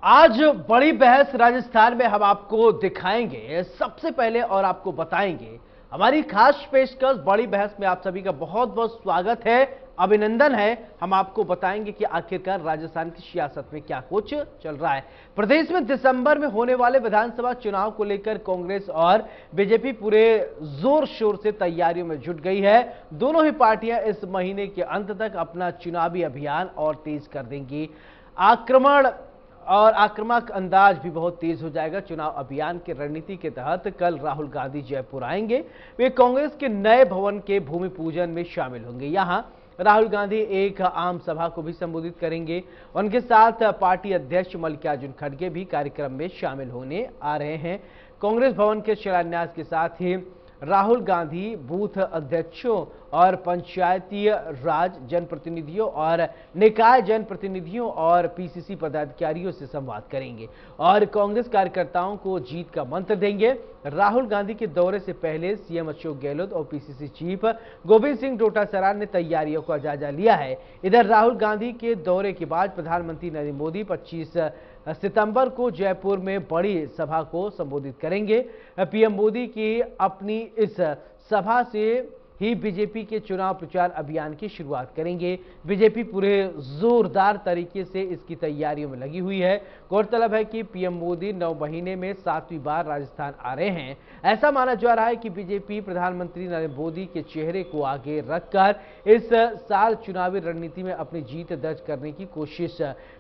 आज बड़ी बहस राजस्थान में हम आपको दिखाएंगे। सबसे पहले और आपको बताएंगे हमारी खास पेशकश बड़ी बहस में। आप सभी का बहुत बहुत स्वागत है, अभिनंदन है। हम आपको बताएंगे कि आखिरकार राजस्थान की सियासत में क्या कुछ चल रहा है। प्रदेश में दिसंबर में होने वाले विधानसभा चुनाव को लेकर कांग्रेस और बीजेपी पूरे जोर शोर से तैयारियों में जुट गई है। दोनों ही पार्टियां इस महीने के अंत तक अपना चुनावी अभियान और तेज कर देंगी। आक्रामक अंदाज भी बहुत तेज हो जाएगा। चुनाव अभियान की रणनीति के तहत कल राहुल गांधी जयपुर आएंगे। वे कांग्रेस के नए भवन के भूमि पूजन में शामिल होंगे। यहां राहुल गांधी एक आम सभा को भी संबोधित करेंगे। उनके साथ पार्टी अध्यक्ष मल्लिकार्जुन खड़गे भी कार्यक्रम में शामिल होने आ रहे हैं। कांग्रेस भवन के शिलान्यास के साथ ही राहुल गांधी बूथ अध्यक्षों और पंचायती राज जनप्रतिनिधियों और निकाय जनप्रतिनिधियों और पीसीसी पदाधिकारियों से संवाद करेंगे और कांग्रेस कार्यकर्ताओं को जीत का मंत्र देंगे। राहुल गांधी के दौरे से पहले सीएम अशोक गहलोत और पीसीसी चीफ गोविंद सिंह डोटासरा ने तैयारियों का जायजा लिया है। इधर राहुल गांधी के दौरे के बाद प्रधानमंत्री नरेंद्र मोदी 25 सितंबर को जयपुर में बड़ी सभा को संबोधित करेंगे। पीएम मोदी की अपनी इस सभा से ही बीजेपी के चुनाव प्रचार अभियान की शुरुआत करेंगे। बीजेपी पूरे जोरदार तरीके से इसकी तैयारियों में लगी हुई है। गौरतलब है कि पीएम मोदी 9 महीने में 7वीं बार राजस्थान आ रहे हैं। ऐसा माना जा रहा है कि बीजेपी प्रधानमंत्री नरेंद्र मोदी के चेहरे को आगे रखकर इस साल चुनावी रणनीति में अपनी जीत दर्ज करने की कोशिश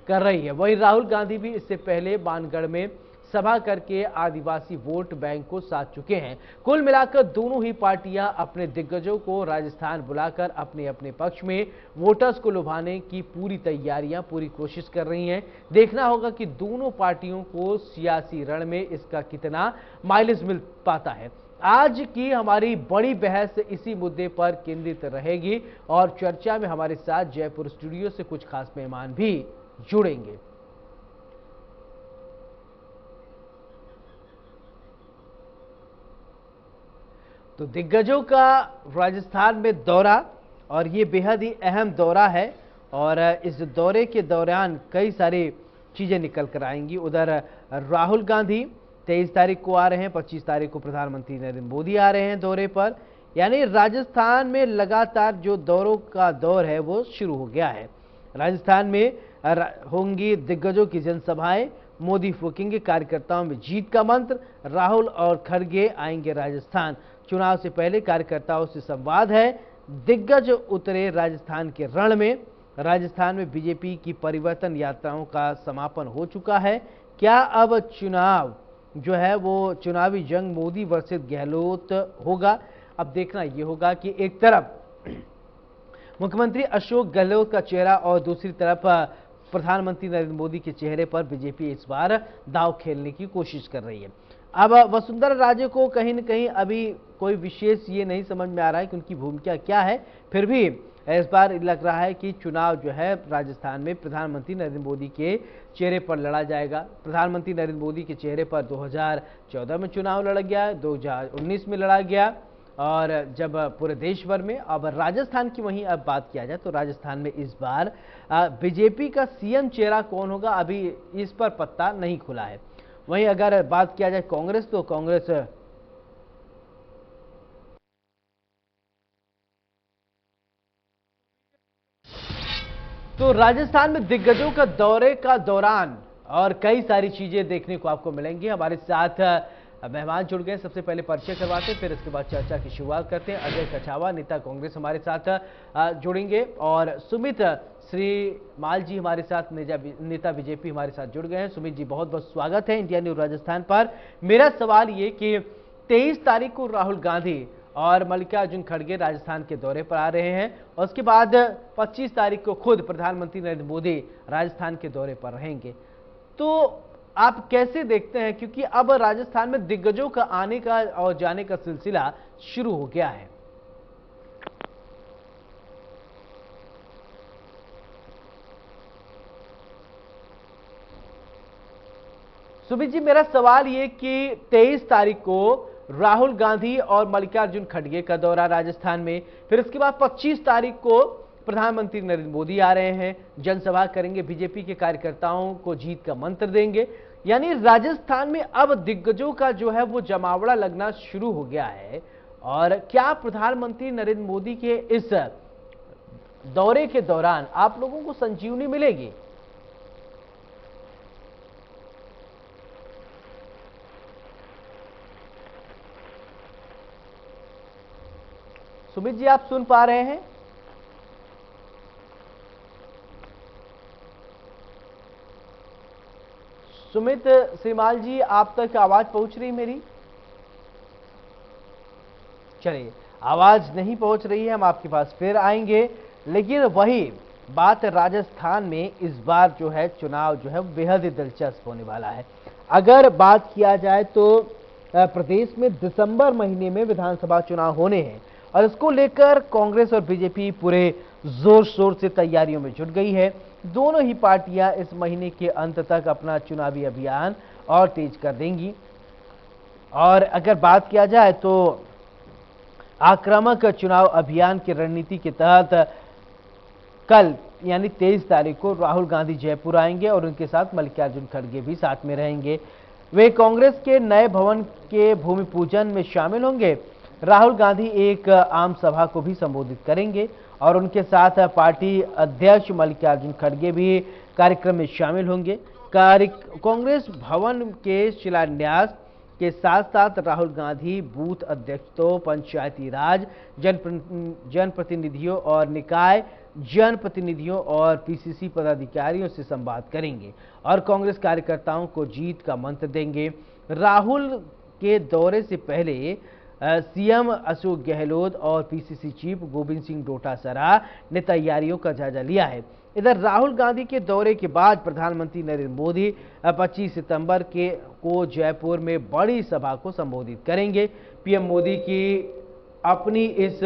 कर रही है। वहीं राहुल गांधी भी इससे पहले मानगढ़ में सभा करके आदिवासी वोट बैंक को साध चुके हैं। कुल मिलाकर दोनों ही पार्टियां अपने दिग्गजों को राजस्थान बुलाकर अपने अपने पक्ष में वोटर्स को लुभाने की पूरी कोशिश कर रही हैं। देखना होगा कि दोनों पार्टियों को सियासी रण में इसका कितना माइलेज मिल पाता है। आज की हमारी बड़ी बहस इसी मुद्दे पर केंद्रित रहेगी और चर्चा में हमारे साथ जयपुर स्टूडियो से कुछ खास मेहमान भी जुड़ेंगे। तो दिग्गजों का राजस्थान में दौरा और ये बेहद ही अहम दौरा है और इस दौरे के दौरान कई सारी चीजें निकल कर आएंगी। उधर राहुल गांधी 23 तारीख को आ रहे हैं, 25 तारीख को प्रधानमंत्री नरेंद्र मोदी आ रहे हैं दौरे पर। यानी राजस्थान में लगातार जो दौरों का दौर है वो शुरू हो गया है। राजस्थान में होंगी दिग्गजों की जनसभाएं, मोदी फूकेंगे कार्यकर्ताओं में जीत का मंत्र। राहुल और खड़गे आएंगे राजस्थान। चुनाव से पहले कार्यकर्ताओं से संवाद है। दिग्गज उतरे राजस्थान के रण में। राजस्थान में बीजेपी की परिवर्तन यात्राओं का समापन हो चुका है। क्या अब चुनाव जो है वो चुनावी जंग मोदी वर्सेस गहलोत होगा? अब देखना यह होगा कि एक तरफ मुख्यमंत्री अशोक गहलोत का चेहरा और दूसरी तरफ प्रधानमंत्री नरेंद्र मोदी के चेहरे पर बीजेपी इस बार दांव खेलने की कोशिश कर रही है। अब वसुंधरा राजे को कहीं न कहीं अभी कोई विशेष ये नहीं समझ में आ रहा है कि उनकी भूमिका क्या है। फिर भी इस बार लग रहा है कि चुनाव जो है राजस्थान में प्रधानमंत्री नरेंद्र मोदी के चेहरे पर लड़ा जाएगा। प्रधानमंत्री नरेंद्र मोदी के चेहरे पर 2014 में चुनाव लड़ा गया, 2019 में लड़ा गया और जब पूरे देश भर में। अब राजस्थान की वहीं अब बात किया जाए तो राजस्थान में इस बार बीजेपी का सीएम चेहरा कौन होगा अभी इस पर पत्ता नहीं खुला है। वहीं अगर बात किया जाए कांग्रेस तो कांग्रेस तो राजस्थान में दिग्गजों का दौरे का दौरान और कई सारी चीजें देखने को आपको मिलेंगी। हमारे साथ मेहमान जुड़ गए। सबसे पहले परिचय करवाते हैं, फिर इसके बाद चर्चा की शुरुआत करते हैं। अजय कछावा नेता कांग्रेस हमारे साथ जुड़ेंगे और सुमित श्रीमाल जी हमारे साथ नेता बीजेपी हमारे साथ जुड़ गए हैं। सुमित जी बहुत बहुत स्वागत है इंडिया न्यूज राजस्थान पर। मेरा सवाल ये कि 23 तारीख को राहुल गांधी और मल्लिकार्जुन खड़गे राजस्थान के दौरे पर आ रहे हैं और उसके बाद 25 तारीख को खुद प्रधानमंत्री नरेंद्र मोदी राजस्थान के दौरे पर रहेंगे। तो आप कैसे देखते हैं, क्योंकि अब राजस्थान में दिग्गजों का आने का और जाने का सिलसिला शुरू हो गया है। सुमित जी मेरा सवाल ये कि 23 तारीख को राहुल गांधी और मल्लिकार्जुन खड़गे का दौरा राजस्थान में, फिर इसके बाद 25 तारीख को प्रधानमंत्री नरेंद्र मोदी आ रहे हैं, जनसभा करेंगे, बीजेपी के कार्यकर्ताओं को जीत का मंत्र देंगे। यानी राजस्थान में अब दिग्गजों का जो है वो जमावड़ा लगना शुरू हो गया है। और क्या प्रधानमंत्री नरेंद्र मोदी के इस दौरे के दौरान आप लोगों को संजीवनी मिलेगी? सुमित जी, आप सुन पा रहे हैं? सुमित श्रीमाल जी, आप तक आवाज पहुंच रही मेरी? चलिए, आवाज नहीं पहुंच रही है, हम आपके पास फिर आएंगे। लेकिन वही बात, राजस्थान में इस बार जो है चुनाव जो है बेहद ही दिलचस्प होने वाला है। अगर बात किया जाए तो प्रदेश में दिसंबर महीने में विधानसभा चुनाव होने हैं और इसको लेकर कांग्रेस और बीजेपी पूरे जोर शोर से तैयारियों में जुट गई है। दोनों ही पार्टियां इस महीने के अंत तक अपना चुनावी अभियान और तेज कर देंगी। और अगर बात किया जाए तो आक्रामक चुनाव अभियान की रणनीति के तहत कल यानी 23 तारीख को राहुल गांधी जयपुर आएंगे और उनके साथ मल्लिकार्जुन खड़गे भी साथ में रहेंगे। वे कांग्रेस के नए भवन के भूमि पूजन में शामिल होंगे। राहुल गांधी एक आम सभा को भी संबोधित करेंगे और उनके साथ पार्टी अध्यक्ष मल्लिकार्जुन खड़गे भी कार्यक्रम में शामिल होंगे। कांग्रेस भवन के शिलान्यास के साथ साथ राहुल गांधी बूथ अध्यक्षों, पंचायती राज जनप्रतिनिधियों और निकाय जनप्रतिनिधियों और पीसीसी पदाधिकारियों से संवाद करेंगे और कांग्रेस कार्यकर्ताओं को जीत का मंत्र देंगे। राहुल के दौरे से पहले सीएम अशोक गहलोत और पीसीसी चीफ गोविंद सिंह डोटासरा ने तैयारियों का जायजा लिया है। इधर राहुल गांधी के दौरे के बाद प्रधानमंत्री नरेंद्र मोदी 25 सितंबर को जयपुर में बड़ी सभा को संबोधित करेंगे। पीएम मोदी की अपनी इस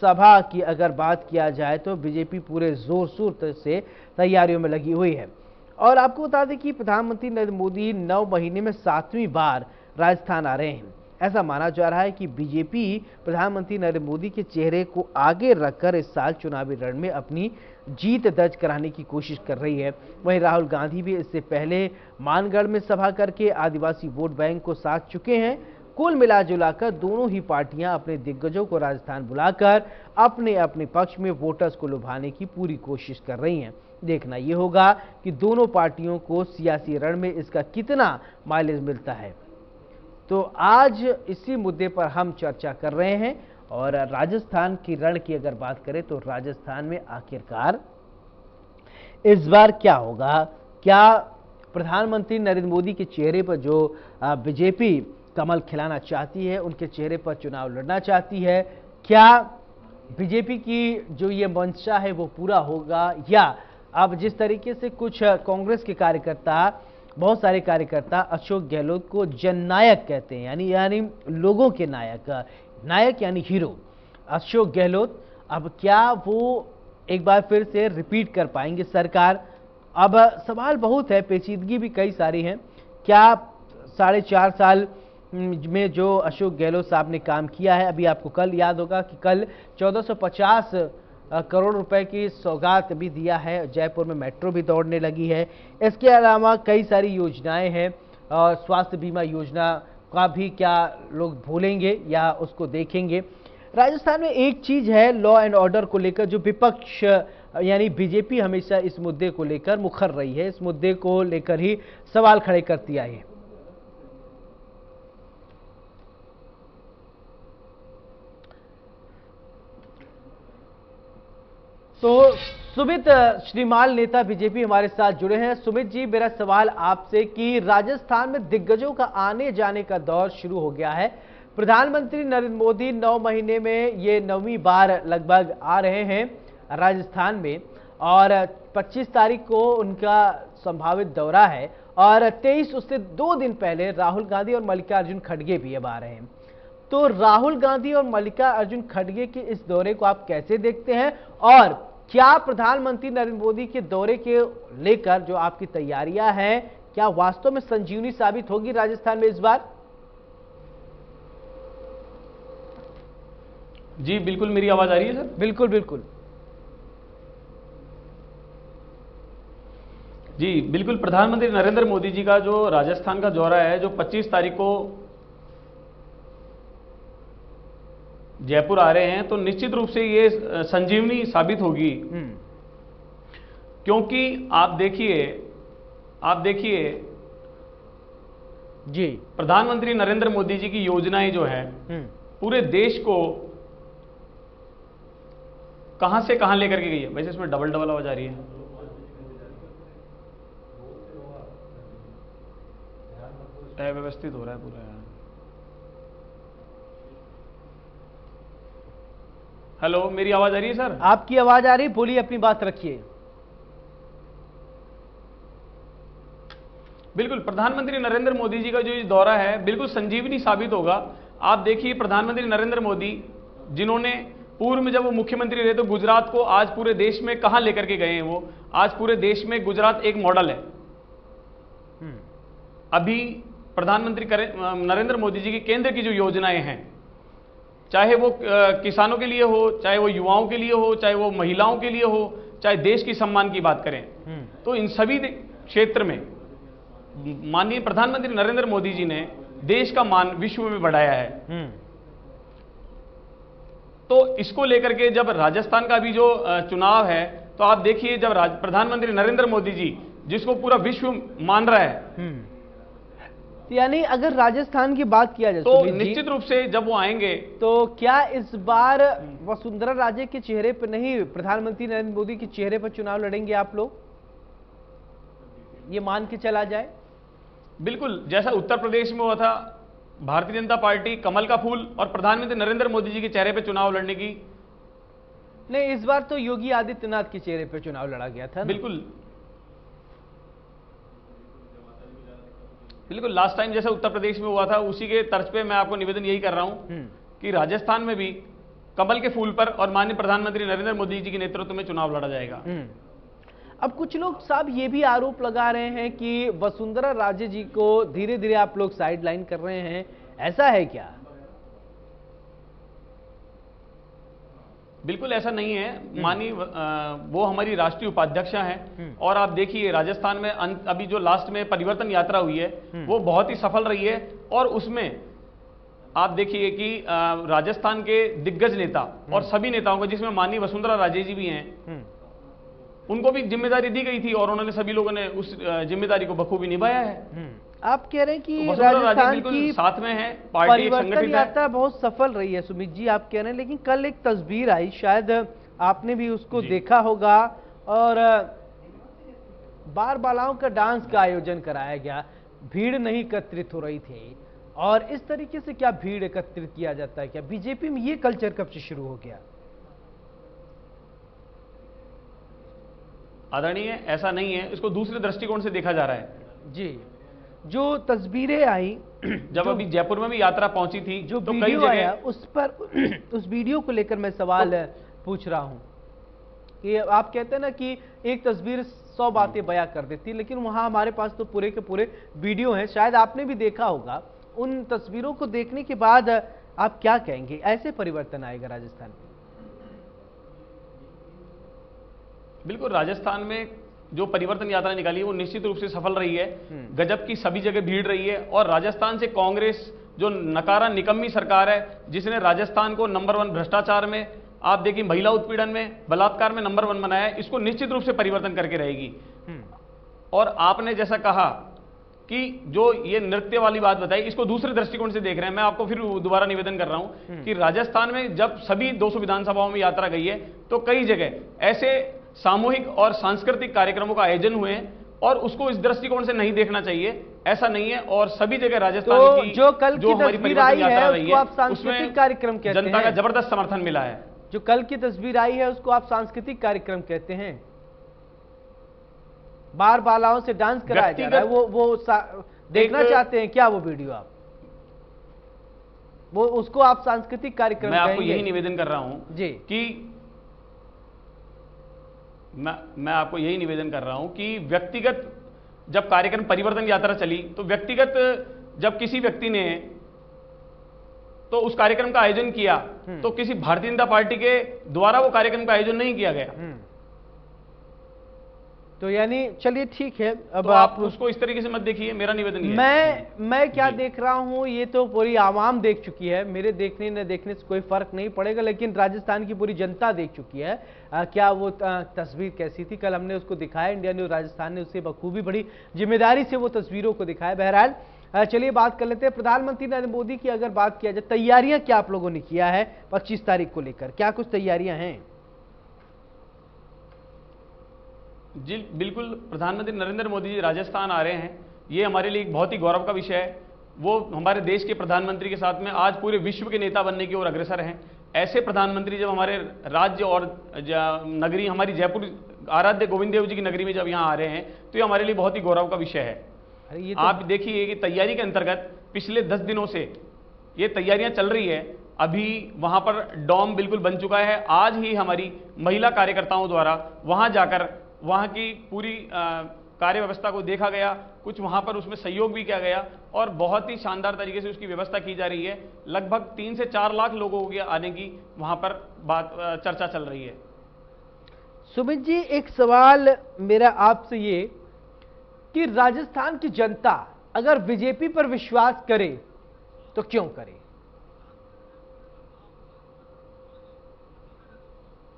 सभा की अगर बात किया जाए तो बीजेपी पूरे जोर शोर से तैयारियों में लगी हुई है। और आपको बता दें कि प्रधानमंत्री नरेंद्र मोदी 9 महीने में 7वीं बार राजस्थान आ रहे हैं। ऐसा माना जा रहा है कि बीजेपी प्रधानमंत्री नरेंद्र मोदी के चेहरे को आगे रखकर इस साल चुनावी रण में अपनी जीत दर्ज कराने की कोशिश कर रही है। वहीं राहुल गांधी भी इससे पहले मानगढ़ में सभा करके आदिवासी वोट बैंक को साध चुके हैं। कुल मिलाजुलाकर दोनों ही पार्टियां अपने दिग्गजों को राजस्थान बुलाकर अपने अपने पक्ष में वोटर्स को लुभाने की पूरी कोशिश कर रही हैं। देखना यह होगा कि दोनों पार्टियों को सियासी रण में इसका कितना माइलेज मिलता है। तो आज इसी मुद्दे पर हम चर्चा कर रहे हैं। और राजस्थान की रण की अगर बात करें तो राजस्थान में आखिरकार इस बार क्या होगा? क्या प्रधानमंत्री नरेंद्र मोदी के चेहरे पर जो बीजेपी कमल खिलाना चाहती है, उनके चेहरे पर चुनाव लड़ना चाहती है, क्या बीजेपी की जो ये मंशा है वो पूरा होगा? या अब जिस तरीके से कुछ कांग्रेस के कार्यकर्ता, बहुत सारे कार्यकर्ता अशोक गहलोत को जननायक कहते हैं, यानी लोगों के नायक यानी हीरो अशोक गहलोत, अब क्या वो एक बार फिर से रिपीट कर पाएंगे सरकार? अब सवाल बहुत है, पेचीदगी भी कई सारी हैं। क्या 4.5 साल में जो अशोक गहलोत साहब ने काम किया है, अभी आपको कल याद होगा कि कल 1450 करोड़ रुपए की सौगात भी दिया है। जयपुर में मेट्रो भी दौड़ने लगी है। इसके अलावा कई सारी योजनाएं हैं और स्वास्थ्य बीमा योजना का भी क्या लोग भूलेंगे या उसको देखेंगे? राजस्थान में एक चीज है, लॉ एंड ऑर्डर को लेकर जो विपक्ष यानी बीजेपी हमेशा इस मुद्दे को लेकर मुखर रही है, इस मुद्दे को लेकर ही सवाल खड़े करती आई है। तो सुमित श्रीमाल नेता बीजेपी हमारे साथ जुड़े हैं। सुमित जी, मेरा सवाल आपसे कि राजस्थान में दिग्गजों का आने जाने का दौर शुरू हो गया है। प्रधानमंत्री नरेंद्र मोदी 9 महीने में ये 9वीं बार लगभग आ रहे हैं राजस्थान में और 25 तारीख को उनका संभावित दौरा है और 23 उससे 2 दिन पहले राहुल गांधी और मल्लिकार्जुन खड़गे भी अब आ रहे हैं। तो राहुल गांधी और मल्लिकार्जुन खड़गे के इस दौरे को आप कैसे देखते हैं और क्या प्रधानमंत्री नरेंद्र मोदी के दौरे के लेकर जो आपकी तैयारियां हैं, क्या वास्तव में संजीवनी साबित होगी राजस्थान में इस बार? जी बिल्कुल, मेरी आवाज आ रही है सर? बिल्कुल बिल्कुल। जी बिल्कुल, प्रधानमंत्री नरेंद्र मोदी जी का जो राजस्थान का दौरा है, जो 25 तारीख को जयपुर आ रहे हैं, तो निश्चित रूप से ये संजीवनी साबित होगी। क्योंकि आप देखिए जी, प्रधानमंत्री नरेंद्र मोदी जी की योजनाएं जो है पूरे देश को कहां से कहां लेकर के गई है। वैसे इसमें डबल डबल आवाज आ रही है। अव्यवस्थित हो रहा है पूरा। हेलो, मेरी आवाज आ रही है सर? आपकी आवाज आ रही है, बोलिए, अपनी बात रखिए। बिल्कुल, प्रधानमंत्री नरेंद्र मोदी जी का जो ये दौरा है बिल्कुल संजीवनी साबित होगा। आप देखिए, प्रधानमंत्री नरेंद्र मोदी जिन्होंने पूर्व में जब वो मुख्यमंत्री रहे तो गुजरात को आज पूरे देश में कहां लेकर के गए हैं, वो आज पूरे देश में गुजरात एक मॉडल है। अभी प्रधानमंत्री नरेंद्र मोदी जी की केंद्र की जो योजनाएं हैं, चाहे वो किसानों के लिए हो, चाहे वो युवाओं के लिए हो, चाहे वो महिलाओं के लिए हो, चाहे देश की सम्मान की बात करें, तो इन सभी क्षेत्र में माननीय प्रधानमंत्री नरेंद्र मोदी जी ने देश का मान विश्व में बढ़ाया है। तो इसको लेकर के जब राजस्थान का भी जो चुनाव है, तो आप देखिए, जब प्रधानमंत्री नरेंद्र मोदी जी जिसको पूरा विश्व मान रहा है, यानी अगर राजस्थान की बात किया जाए तो निश्चित रूप से जब वो आएंगे, तो क्या इस बार वसुंधरा राजे के चेहरे पर नहीं, प्रधानमंत्री नरेंद्र मोदी के चेहरे पर चुनाव लड़ेंगे आप लोग, ये मान के चला जाए? बिल्कुल, जैसा उत्तर प्रदेश में हुआ था, भारतीय जनता पार्टी कमल का फूल और प्रधानमंत्री नरेंद्र मोदी जी के चेहरे पे चुनाव लड़ने की। नहीं, इस बार तो योगी आदित्यनाथ के चेहरे पे चुनाव लड़ा गया था। बिल्कुल बिल्कुल, लास्ट टाइम जैसा उत्तर प्रदेश में हुआ था, उसी के तर्ज पे मैं आपको निवेदन यही कर रहा हूं कि राजस्थान में भी कमल के फूल पर और माननीय प्रधानमंत्री नरेंद्र मोदी जी के नेतृत्व में चुनाव लड़ा जाएगा। अब कुछ लोग साहब ये भी आरोप लगा रहे हैं कि वसुंधरा राजे जी को धीरे धीरे आप लोग साइडलाइन कर रहे हैं, ऐसा है क्या? बिल्कुल ऐसा नहीं है। माननीय वो हमारी राष्ट्रीय उपाध्यक्षा हैं और आप देखिए, राजस्थान में अभी जो लास्ट में परिवर्तन यात्रा हुई है वो बहुत ही सफल रही है। और उसमें आप देखिए कि राजस्थान के दिग्गज नेता और सभी नेताओं को, जिसमें माननीय वसुंधरा राजे जी भी हैं, उनको भी जिम्मेदारी दी गई थी और उन्होंने सभी लोगों ने उस जिम्मेदारी को बखूबी निभाया है। आप कह रहे हैं कि तो राजस्थान की साथ में है, पार्टी परिवर्तन यात्रा बहुत सफल रही है। सुमित जी, आप कह रहे हैं, लेकिन कल एक तस्वीर आई, शायद आपने भी उसको देखा होगा, और बार बालाओं का डांस का आयोजन कराया गया, भीड़ नहीं एकत्रित हो रही थी। और इस तरीके से क्या भीड़ एकत्रित किया जाता है? क्या बीजेपी में ये कल्चर कब से शुरू हो गया? आदरणीय, ऐसा नहीं है, इसको दूसरे दृष्टिकोण से देखा जा रहा है। जी, जो तस्वीरें आई, जब अभी जयपुर में भी यात्रा पहुंची थी, जो तो वीडियो आया उस पर उस वीडियो को लेकर मैं सवाल पूछ रहा हूं कि आप कहते हैं ना कि एक तस्वीर 100 बातें बयां कर देती, लेकिन वहां हमारे पास तो पूरे के पूरे वीडियो हैं, शायद आपने भी देखा होगा। उन तस्वीरों को देखने के बाद आप क्या कहेंगे, ऐसे परिवर्तन आएगा राजस्थान में? बिल्कुल, राजस्थान में जो परिवर्तन यात्रा निकाली है वो निश्चित रूप से सफल रही है। गजब की सभी जगह भीड़ रही है। और राजस्थान से कांग्रेस जो नकारा निकम्मी सरकार है, जिसने राजस्थान को नंबर 1 भ्रष्टाचार में, आप देखिए महिला उत्पीड़न में, बलात्कार में नंबर 1 बनाया है, इसको निश्चित रूप से परिवर्तन करके रहेगी। और आपने जैसा कहा कि जो ये नृत्य वाली बात बताई, इसको दूसरे दृष्टिकोण से देख रहे हैं। मैं आपको फिर दोबारा निवेदन कर रहा हूं कि राजस्थान में जब सभी 200 विधानसभाओं में यात्रा गई है, तो कई जगह ऐसे सामूहिक और सांस्कृतिक कार्यक्रमों का आयोजन हुए हैं, और उसको इस दृष्टिकोण से नहीं देखना चाहिए, ऐसा नहीं है। और सभी जगह राजस्थान तो की जो कल की तस्वीर आई है उसको आप सांस्कृतिक कार्यक्रम कहते हैं? जनता का जबरदस्त समर्थन मिला है। जो कल की तस्वीर आई है उसको आप सांस्कृतिक कार्यक्रम कहते हैं? बार बालाओं से डांस कराया जा रहा है, वो देखना चाहते हैं क्या वो वीडियो? आप वो उसको आप सांस्कृतिक कार्यक्रम मैं आपको यही निवेदन कर रहा हूं जी कि मैं आपको यही निवेदन कर रहा हूं कि व्यक्तिगत जब कार्यक्रम परिवर्तन यात्रा चली, तो व्यक्तिगत जब किसी व्यक्ति ने तो उस कार्यक्रम का आयोजन किया, तो किसी भारतीय जनता पार्टी के द्वारा वो कार्यक्रम का आयोजन नहीं किया गया। तो यानी चलिए ठीक है, अब तो आप उसको इस तरीके से मत देखिए, मेरा निवेदन ये है। मैं क्या देख रहा हूं, ये तो पूरी आवाम देख चुकी है, मेरे देखने न देखने से कोई फर्क नहीं पड़ेगा, लेकिन राजस्थान की पूरी जनता देख चुकी है। क्या वो तस्वीर कैसी थी, कल हमने उसको दिखाया, इंडिया न्यूज राजस्थान ने उसे बखूबी बड़ी जिम्मेदारी से वो तस्वीरों को दिखाया। बहरहाल चलिए बात कर लेते हैं प्रधानमंत्री नरेंद्र मोदी की। अगर बात किया जाए तैयारियां क्या आप लोगों ने किया है 25 तारीख को लेकर, क्या कुछ तैयारियां हैं? जी बिल्कुल, प्रधानमंत्री नरेंद्र मोदी जी राजस्थान आ रहे हैं, ये हमारे लिए एक बहुत ही गौरव का विषय है। वो हमारे देश के प्रधानमंत्री के साथ में आज पूरे विश्व के नेता बनने की ओर अग्रसर हैं। ऐसे प्रधानमंत्री जब हमारे राज्य और नगरी, हमारी जयपुर आराध्य गोविंद देव जी की नगरी में जब यहाँ आ रहे हैं, तो ये हमारे लिए बहुत ही गौरव का विषय है। ये तो आप देखिए कि तैयारी के अंतर्गत पिछले 10 दिनों से ये तैयारियां चल रही है। अभी वहां पर डॉम बिल्कुल बन चुका है। आज ही हमारी महिला कार्यकर्ताओं द्वारा वहां जाकर वहां की पूरी कार्य व्यवस्था को देखा गया, कुछ वहां पर उसमें सहयोग भी किया गया और बहुत ही शानदार तरीके से उसकी व्यवस्था की जा रही है। लगभग 3 से 4 लाख लोगों के आने की वहां पर चर्चा चल रही है। सुमित जी, एक सवाल मेरा आपसे ये कि राजस्थान की जनता अगर बीजेपी पर विश्वास करे तो क्यों करे?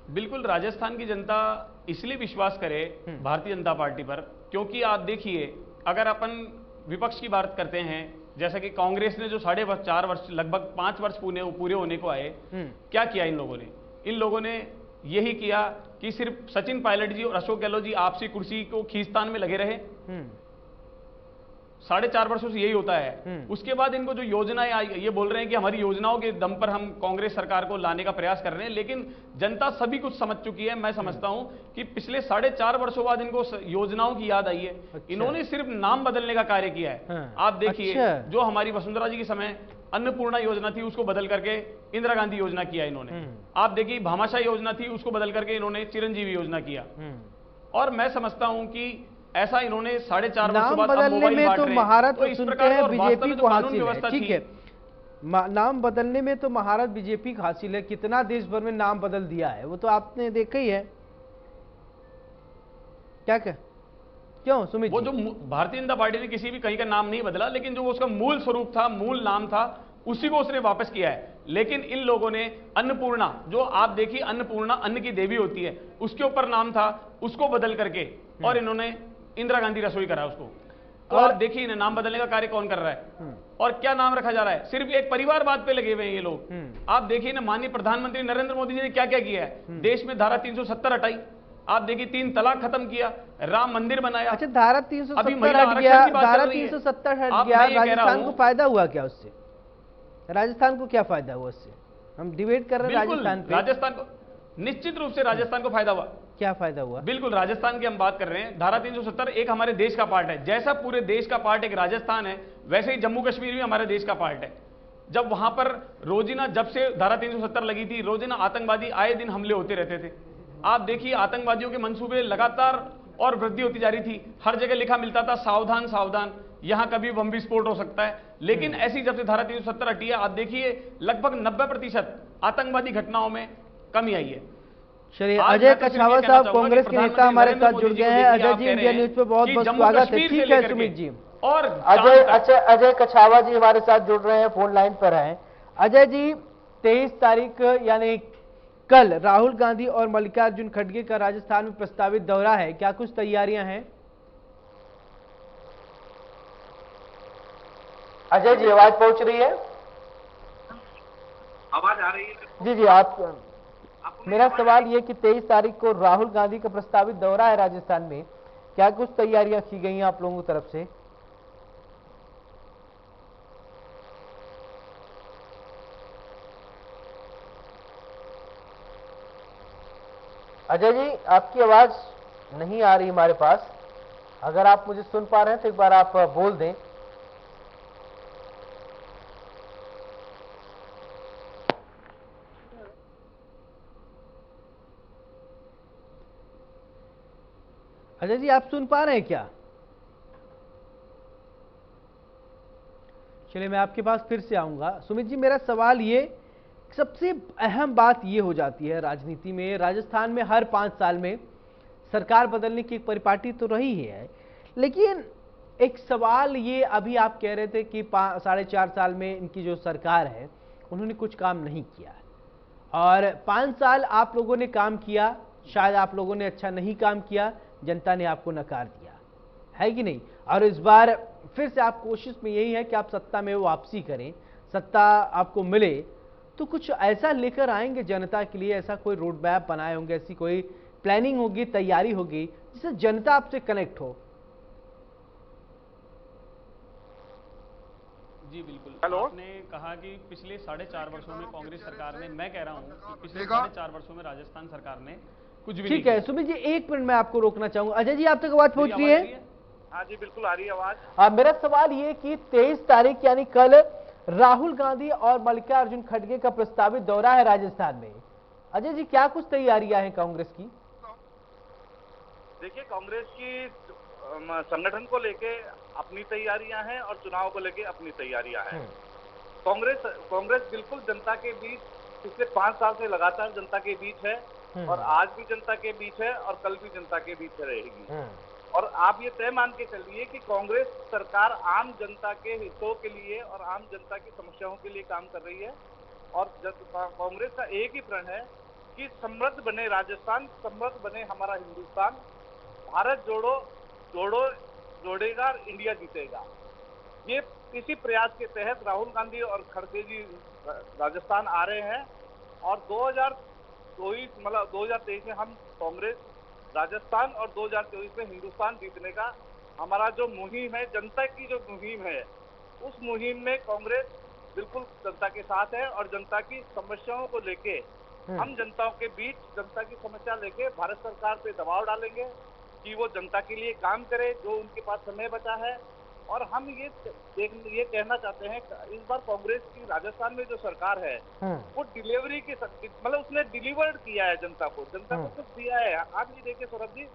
बिल्कुल, राजस्थान की जनता इसलिए विश्वास करे भारतीय जनता पार्टी पर, क्योंकि आप देखिए, अगर अपन विपक्ष की बात करते हैं, जैसा कि कांग्रेस ने जो 4.5 वर्ष लगभग 5 वर्ष पूरे होने को आए, क्या किया इन लोगों ने? इन लोगों ने यही किया कि सिर्फ सचिन पायलट जी और अशोक गहलोत जी आपसी कुर्सी को खींचतान में लगे रहे। 4.5 वर्षों से यही होता है। उसके बाद इनको जो योजनाएं आई, ये बोल रहे हैं कि हमारी योजनाओं के दम पर हम कांग्रेस सरकार को लाने का प्रयास कर रहे हैं, लेकिन जनता सभी कुछ समझ चुकी है। मैं समझता हूं कि पिछले 4.5 वर्षों बाद इनको योजनाओं की याद आई है। अच्छा। इन्होंने सिर्फ नाम बदलने का कार्य किया है। हाँ। आप देखिए, अच्छा। जो हमारी वसुंधरा जी के समय अन्नपूर्णा योजना थी, उसको बदल करके इंदिरा गांधी योजना किया इन्होंने। आप देखिए, भामाशाह योजना थी, उसको बदल करके इन्होंने चिरंजीवी योजना किया। और मैं समझता हूं कि ऐसा इन्होंने 4.5 वर्ष बाद बदलने में तो महारत सुनते हैं बीजेपी को हासिल है। ठीक है, नाम बदलने में तो महारत बीजेपी को हासिल है। कितना देश भर में नाम बदल दिया है वो तो आपने देखा ही है। क्या क्यों सुमित? वो जो भारतीय जनता पार्टी ने किसी भी कहीं का नाम नहीं बदला, लेकिन जो उसका मूल स्वरूप था, मूल नाम था, उसी को उसने वापस किया है। लेकिन इन लोगों ने अन्नपूर्णा, जो आप देखिए अन्नपूर्णा अन्न की देवी होती है, उसके ऊपर नाम था, उसको बदल करके और इन्होंने इंदिरा गांधी रसोई करा उसको। तो और देखिए नाम बदलने का कार्य कौन कर रहा है और क्या नाम रखा जा रहा है? सिर्फ एक परिवारवाद पे लगे हुए हैं ये लोग। आप देखिए ना, माननीय प्रधानमंत्री नरेंद्र मोदी जी ने क्या क्या किया है। देश में धारा 370 हटाई, आप देखिए 3 तलाक खत्म किया, राम मंदिर बनाया। अच्छा, धारा 370 हट गया, धारा 370 हट गया, राजस्थान को फायदा हुआ क्या उससे? राजस्थान को क्या फायदा हुआ उससे? हम डिबेट कर रहे हैं राजस्थान पे। राजस्थान को निश्चित रूप से राजस्थान को फायदा हुआ। क्या फायदा हुआ? बिल्कुल, राजस्थान की हम बात कर रहे हैं। धारा 370 एक हमारे देश का पार्ट है। जैसा पूरे देश का पार्ट एक राजस्थान है, वैसे ही जम्मू कश्मीर भी हमारे देश का पार्ट है। जब वहां पर रोजिना, जब से धारा 370 लगी थी, रोजिना आतंकवादी आए दिन हमले होते रहते थे। आप देखिए, आतंकवादियों के मंसूबे लगातार और वृद्धि होती जा रही थी। हर जगह लिखा मिलता था, सावधान सावधान, यहां कभी बम विस्फोट हो सकता है। लेकिन ऐसी जब से धारा 370 हटी है, आप देखिए लगभग 90% आतंकवादी घटनाओं में कमी आई है। चलिए, अजय कछावा साहब कांग्रेस के नेता हमारे साथ जुड़ गए हैं। अजय जी, इंडिया न्यूज पे बहुत बहुत स्वागत है। ठीक है सुमित जी, और अजय कछावा जी हमारे साथ जुड़ रहे हैं, फोन लाइन पर हैं। अजय जी, 23 तारीख यानी कल राहुल गांधी और मल्लिकार्जुन खड़गे का राजस्थान में प्रस्तावित दौरा है, क्या कुछ तैयारियां हैं? अजय जी, आवाज पहुंच रही है? आवाज आ रही है? जी जी, आप मेरा सवाल ये कि 23 तारीख को राहुल गांधी का प्रस्तावित दौरा है राजस्थान में, क्या कुछ तैयारियां की गई हैं आप लोगों की तरफ से? अजय जी, आपकी आवाज नहीं आ रही हमारे पास। अगर आप मुझे सुन पा रहे हैं तो एक बार आप बोल दें। अजय जी, आप सुन पा रहे हैं क्या? चलिए, मैं आपके पास फिर से आऊंगा। सुमित जी, मेरा सवाल ये, सबसे अहम बात ये हो जाती है राजनीति में, राजस्थान में हर 5 साल में सरकार बदलने की एक परिपाटी तो रही ही है, लेकिन एक सवाल ये, अभी आप कह रहे थे कि 4.5 साल में इनकी जो सरकार है उन्होंने कुछ काम नहीं किया, और 5 साल आप लोगों ने काम किया, शायद आप लोगों ने अच्छा नहीं काम किया, जनता ने आपको नकार दिया है कि नहीं। और इस बार फिर से आप कोशिश में यही है कि आप सत्ता में वापसी करें, सत्ता आपको मिले तो कुछ ऐसा लेकर आएंगे जनता के लिए, ऐसा कोई रोड मैप बनाए होंगे, ऐसी कोई प्लानिंग होगी, तैयारी होगी जिससे जनता आपसे कनेक्ट हो। जी बिल्कुल। हेलो। आपने कहा कि पिछले 4.5 वर्षों में कांग्रेस सरकार ने, मैं कह रहा हूं कि पिछले 4.5 वर्षों में राजस्थान सरकार ने कुछ भी नहीं ठीक है सुमित जी, एक मिनट में आपको रोकना चाहूंगा। अजय जी, आप तक आवाज पहुंच रही है? हाँ जी बिल्कुल आ रही है आवाज। मेरा सवाल ये कि 23 तारीख यानी कल राहुल गांधी और मल्लिकार्जुन खड़गे का प्रस्तावित दौरा है राजस्थान में। अजय जी, क्या कुछ तैयारियां हैं कांग्रेस की? देखिए, कांग्रेस की संगठन को लेके अपनी तैयारियां हैं और चुनाव को लेके अपनी तैयारियां हैं। कांग्रेस बिल्कुल जनता के बीच पिछले 5 साल से लगातार जनता के बीच है, और आज भी जनता के बीच है और कल भी जनता के बीच रहेगी। और आप ये तय मान के चलिए कि कांग्रेस सरकार आम जनता के हितों के लिए और आम जनता की समस्याओं के लिए काम कर रही है। और कांग्रेस का एक ही प्रण है कि समृद्ध बने राजस्थान, समृद्ध बने हमारा हिंदुस्तान, भारत जोड़ो जोड़ो जोड़ेगा, इंडिया जीतेगा। ये इसी प्रयास के तहत राहुल गांधी और खड़गे जी राजस्थान आ रहे हैं। और 2023 में हम कांग्रेस राजस्थान और 2024 में हिंदुस्तान जीतने का हमारा जो मुहिम है, जनता की जो मुहिम है, उस मुहिम में कांग्रेस बिल्कुल जनता के साथ है। और जनता की समस्याओं को लेके हम जनताओं के बीच जनता की समस्या लेके भारत सरकार पे दबाव डालेंगे कि वो जनता के लिए काम करे, जो उनके पास समय बचा है। और हम ये कहना चाहते हैं, इस बार कांग्रेस की राजस्थान में जो सरकार है वो डिलीवरी की, मतलब उसने डिलीवर्ड किया है जनता को कुछ दिया है। आज भी देखिए सौरभ जी,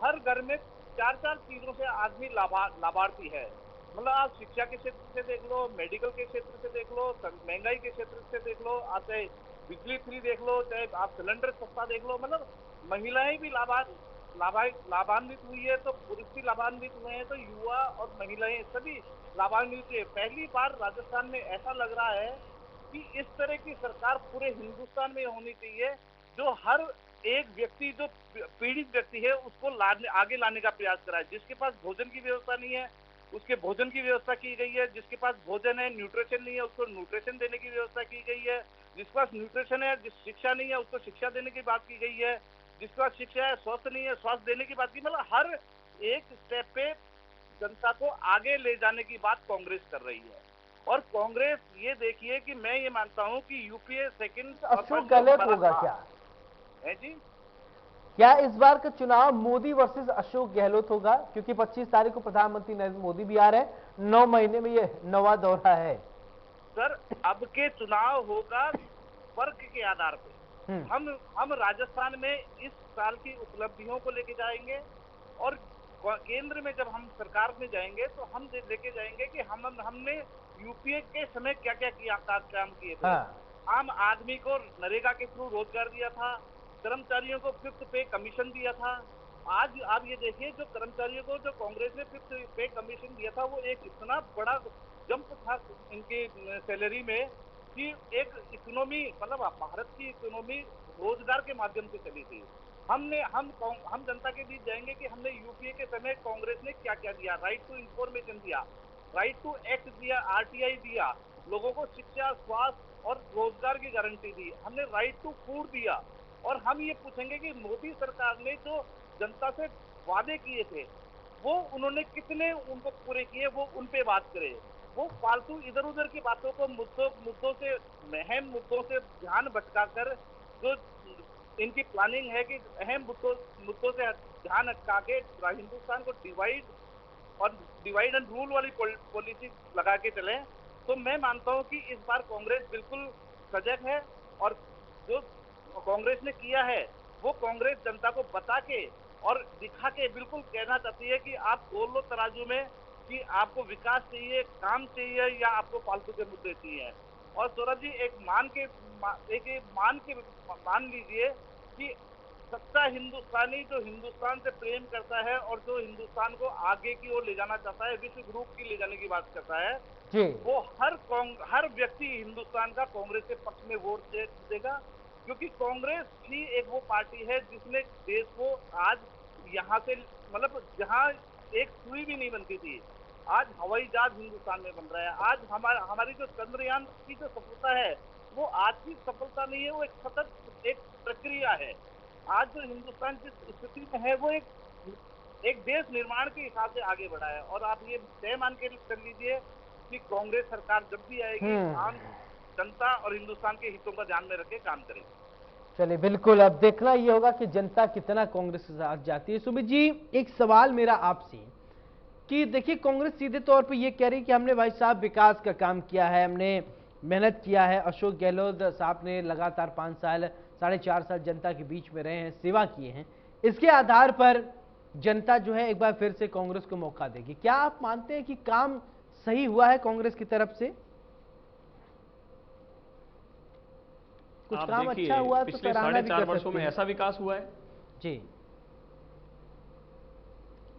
हर घर में 4-4 चीजों से आदमी लाभार्थी है। मतलब आप शिक्षा के क्षेत्र से देख लो, मेडिकल के क्षेत्र से देख लो, महंगाई के क्षेत्र से देख लो, आप चाहे बिजली फ्री देख लो, चाहे आप सिलेंडर सस्ता देख लो, मतलब महिलाएं भी लाभान्वित हुई है, तो पुरुष भी लाभान्वित हुए हैं, तो युवा और महिलाएं सभी लाभान्वित हुए। पहली बार राजस्थान में ऐसा लग रहा है कि इस तरह की सरकार पूरे हिंदुस्तान में होनी चाहिए, जो हर एक व्यक्ति, जो पीड़ित व्यक्ति है, उसको आगे लाने का प्रयास करा है। जिसके पास भोजन की व्यवस्था नहीं है उसके भोजन की व्यवस्था की गई है, जिसके पास भोजन है, न्यूट्रिशन नहीं है, उसको न्यूट्रिशन देने की व्यवस्था की गई है, जिसके पास न्यूट्रिशन है, जिस शिक्षा नहीं है उसको शिक्षा देने की बात की गई है, जिसके पास शिक्षा है, स्वास्थ्य नहीं है, स्वास्थ्य देने की बात की। मतलब हर एक स्टेप पे जनता को आगे ले जाने की बात कांग्रेस कर रही है। और कांग्रेस, ये देखिए कि मैं ये मानता हूं कि यूपीए सेकंड अशोक गहलोत होगा क्या है जी? क्या इस बार का चुनाव मोदी वर्सेस अशोक गहलोत होगा? क्योंकि 25 तारीख को प्रधानमंत्री नरेंद्र मोदी भी आ रहे हैं, 9 महीने में ये 9वां दौरा है। सर, अब के चुनाव होगा वर्ग के आधार पे। हम राजस्थान में इस साल की उपलब्धियों को लेके जाएंगे, और केंद्र में जब हम सरकार में जाएंगे तो हम लेके जाएंगे कि हमने यूपीए के समय क्या क्या किया, काम किए थे। आम आदमी को नरेगा के थ्रू रोजगार दिया था, कर्मचारियों को 5th पे कमीशन दिया था। आज आप ये देखिए, जो कर्मचारियों को जो कांग्रेस ने 5th पे कमीशन दिया था, वो एक इतना बड़ा जंप था इनके सैलरी में कि एक इकोनॉमी, मतलब भारत की इकोनॉमी रोजगार के माध्यम से चली थी। हम जनता के बीच जाएंगे कि हमने यूपीए के समय कांग्रेस ने क्या क्या दिया। राइट टू इंफॉर्मेशन दिया, राइट टू एक्ट दिया, आरटीआई दिया, लोगों को शिक्षा, स्वास्थ्य और रोजगार की गारंटी दी, हमने राइट टू फूड दिया। और हम ये पूछेंगे कि मोदी सरकार ने जो जनता से वादे किए थे वो उन्होंने कितने उनको पूरे किए, वो उन पे बात करे। वो फालतू इधर उधर की बातों को, मुद्दों से, अहम मुद्दों से ध्यान भटकाकर, जो इनकी प्लानिंग है कि अहम मुद्दों से ध्यान हटका के हिंदुस्तान को डिवाइड एंड रूल वाली पॉलिसी लगा के चले। तो मैं मानता हूं कि इस बार कांग्रेस बिल्कुल सजग है, और जो कांग्रेस ने किया है वो कांग्रेस जनता को बता के और दिखा के बिल्कुल कहना चाहती है कि आप बोल लो तराजू में कि आपको विकास चाहिए, काम चाहिए, या आपको फालतू के मुद्दे चाहिए। और सौरभ जी, मान लीजिए कि सच्चा हिंदुस्तानी जो हिंदुस्तान से प्रेम करता है और जो हिंदुस्तान को आगे की ओर ले जाना चाहता है, विश्व ग्रुप की ले जाने की बात करता है, वो हर व्यक्ति हिंदुस्तान का कांग्रेस के पक्ष में वोट देगा, क्योंकि कांग्रेस ही एक वो पार्टी है जिसने देश को आज यहाँ से मतलब जहाँ एक सुई भी नहीं बनती थी, आज हवाई जहाज हिंदुस्तान में बन रहा है। आज हमारी जो चंद्रयान की जो सफलता है वो आज की सफलता नहीं है, वो एक सतत एक प्रक्रिया है। आज जो हिंदुस्तान जिस स्थिति में है वो एक देश निर्माण के हिसाब से आगे बढ़ा है। और आप ये तय मान के कर लीजिए कि कांग्रेस सरकार जब भी आएगी आम जनता और हिंदुस्तान के हितों का ध्यान में रख के काम करेगी। चलिए बिल्कुल, अब देखना ये होगा कि जनता कितना कांग्रेस के साथ जाती है। सुमित जी, एक सवाल मेरा आपसे कि देखिए, कांग्रेस सीधे तौर पे ये कह रही है कि हमने भाई साहब विकास का काम किया है, हमने मेहनत किया है। अशोक गहलोत साहब ने लगातार 5 साल 4.5 साल जनता के बीच में रहे हैं, सेवा किए हैं। इसके आधार पर जनता जो है एक बार फिर से कांग्रेस को मौका देगी। क्या आप मानते हैं कि काम सही हुआ है कांग्रेस की तरफ से? कुछ काम अच्छा हुआ तो पिछले 4.5 वर्षों में ऐसा विकास हुआ है जी।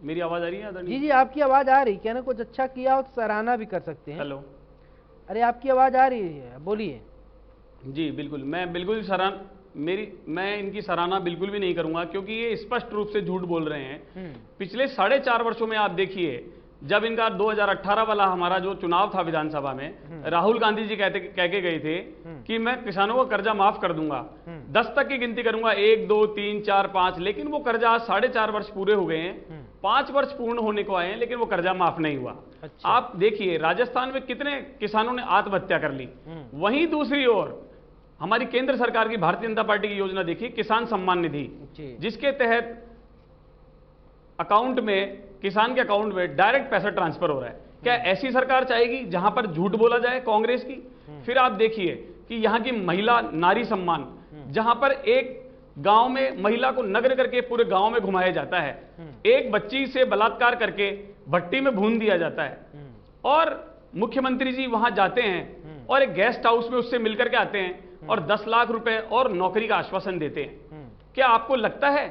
मेरी आवाज आ रही है? जी जी, आपकी आवाज आ रही। क्या ना कुछ अच्छा किया हो तो सराहना भी कर सकते हैं। हेलो, अरे आपकी आवाज आ रही है, बोलिए। जी बिल्कुल, मैं इनकी सराहना बिल्कुल भी नहीं करूंगा, क्योंकि ये स्पष्ट रूप से झूठ बोल रहे हैं। पिछले 4.5 वर्षों में आप देखिए, जब इनका 2018 वाला हमारा जो चुनाव था विधानसभा में, राहुल गांधी जी कह के गए थे कि मैं किसानों का कर्जा माफ कर दूंगा, 10 तक की गिनती करूंगा, 1 2 3 4 5, लेकिन वो कर्जा आज 4.5 वर्ष पूरे हो गए हैं, 5 वर्ष पूर्ण होने को आए हैं, लेकिन वो कर्जा माफ नहीं हुआ। अच्छा। आप देखिए राजस्थान में कितने किसानों ने आत्महत्या कर ली। वहीं दूसरी ओर हमारी केंद्र सरकार की भारतीय जनता पार्टी की योजना देखिए, किसान सम्मान निधि, जिसके तहत अकाउंट में, किसान के अकाउंट में डायरेक्ट पैसा ट्रांसफर हो रहा है। क्या ऐसी सरकार चाहेगी जहां पर झूठ बोला जाए कांग्रेस की? फिर आप देखिए कि यहां की महिला नारी सम्मान, जहां पर एक गांव में महिला को नग्न करके पूरे गांव में घुमाया जाता है, एक बच्ची से बलात्कार करके भट्टी में भून दिया जाता है, और मुख्यमंत्री जी वहां जाते हैं और एक गेस्ट हाउस में उससे मिलकर के आते हैं और 10 लाख रुपए और नौकरी का आश्वासन देते हैं। क्या आपको लगता है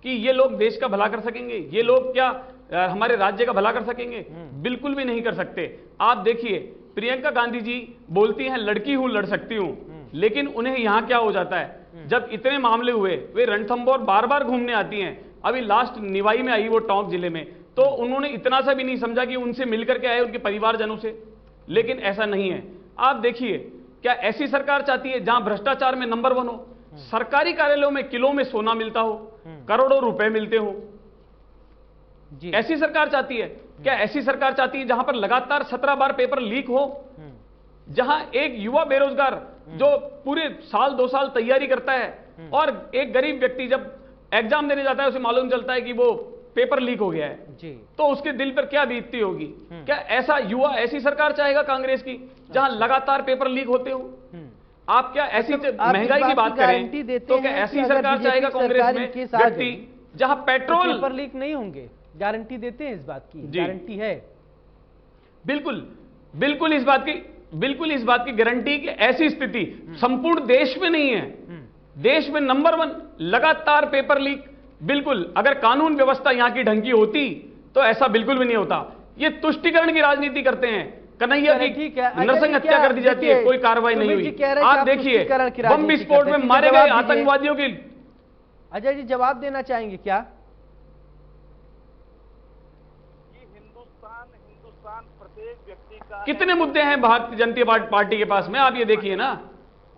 कि ये लोग देश का भला कर सकेंगे? ये लोग क्या हमारे राज्य का भला कर सकेंगे? बिल्कुल भी नहीं कर सकते। आप देखिए, प्रियंका गांधी जी बोलती हैं लड़की हूं, लड़ सकती हूं, लेकिन उन्हें यहां क्या हो जाता है, जब इतने मामले हुए वे रणथंभौर बार बार घूमने आती हैं। अभी लास्ट निवाई में आई वो टोंक जिले में, तो उन्होंने इतना सा भी नहीं समझा कि उनसे मिलकर के आए उनके परिवारजनों से, लेकिन ऐसा नहीं है। आप देखिए, क्या ऐसी सरकार चाहती है जहां भ्रष्टाचार में नंबर 1 हो, सरकारी कार्यालयों में किलो में सोना मिलता हो, करोड़ों रुपए मिलते हो? ऐसी सरकार चाहती है? क्या ऐसी सरकार चाहती है जहां पर लगातार 17 बार पेपर लीक हो, जहां एक युवा बेरोजगार जो पूरे साल 2 साल तैयारी करता है और एक गरीब व्यक्ति जब एग्जाम देने जाता है उसे मालूम चलता है कि वो पेपर लीक हो गया है जी, तो उसके दिल पर क्या बीतती होगी? क्या ऐसा युवा ऐसी सरकार चाहेगा कांग्रेस की जहां लगातार पेपर लीक होते हो? आप क्या ऐसी महंगाई की बात करें तो क्या ऐसी सरकार चाहेगा कांग्रेस में व्यक्ति जहां पेट्रोल पेपर लीक नहीं होंगे? गारंटी देते हैं इस बात की? गारंटी है? बिल्कुल इस बात की गारंटी कि ऐसी स्थिति संपूर्ण देश में नहीं है। देश में नंबर 1 लगातार पेपर लीक। बिल्कुल, अगर कानून व्यवस्था यहां की ढंग की होती तो ऐसा बिल्कुल भी नहीं होता। ये तुष्टिकरण की राजनीति करते हैं। कन्हैया की नरसंग हत्या कर दी जाती है, कोई कार्रवाई नहीं हुई। आप देखिए, बम विस्फोट में मारे गए आतंकवादियों की। अजय जी जवाब देना चाहेंगे क्या? हिंदुस्तान प्रत्येक व्यक्ति का कितने मुद्दे हैं भारतीय जनता पार्टी के पास में, आप ये देखिए ना।